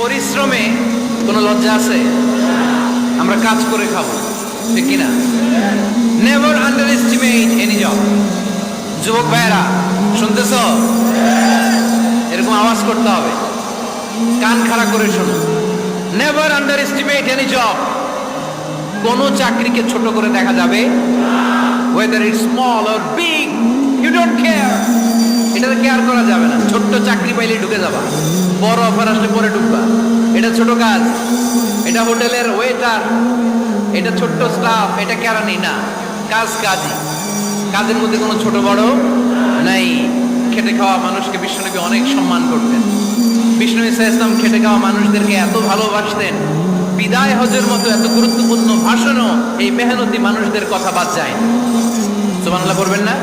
পরিশ্রমে কোনো লজ্জা আছে? আমরা কাজ করে খাবো, ঠিক কিনা? Never under estimate any job. যুবক ভাইয়েরা শুনতেছ? এরকম আওয়াজ করতে হবে, কান খাড়া করে শোনো। Never under estimate any job. কোনো চাকরিকে ছোট করে দেখা যাবে, whether it's small or big, you don't care. এটাতে কেয়ার করা যাবে না। ছোট্ট চাকরি পাইলে ঢুকে যাবা, বড় অফার আসলে পরে ঢুকবা। এটা ছোট কাজ, এটা হোটেলের ওয়েটার, এটা ছোট্ট স্টাফ, এটা কেরানি না। কাজ কাজই, কাজের মধ্যে কোনো ছোট বড় নাই। খেটে খাওয়া মানুষকে বিশ্বনবী অনেক সম্মান করতেন। বিষ্ণু ইসলাম খেটে খাওয়া মানুষদেরকে এত ভালোবাসতেন, বিদায় হজের মতো এত গুরুত্বপূর্ণ ভাষণও এই মেহনতি মানুষদের কথা বাদ যায়। সুবহানাল্লাহ করবেন না?